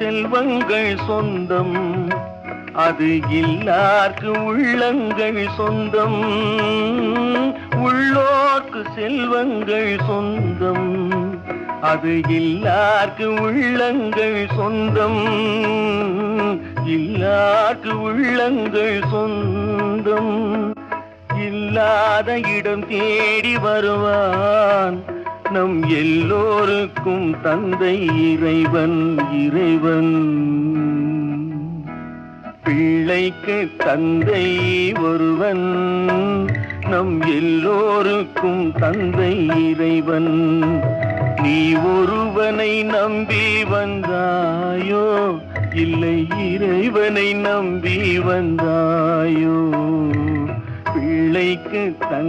செல்வங்கள் சொந்தம், அது இல்லார்க்கு உள்ளங்கள் சொந்தம். உள்ளோர்க்கு செல்வங்கள் சொந்தம், அது இல்லார்க்கு உள்ளங்கள் சொந்தம். இல்லார்க்கு உள்ளங்கள் சொந்தம். இல்லாத இடம் தேடி வருவான் நம் எல்லோருக்கும் தந்தை இறைவன். இறைவன் பிள்ளைக்கு தந்தை ஒருவன், நம் எல்லோருக்கும் தந்தை இறைவன். நீ ஒருவனை நம்பி வந்தாயோ, இல்லை இறைவனை நம்பி வந்தாயோ? பிள்ளைக்கு தந்தை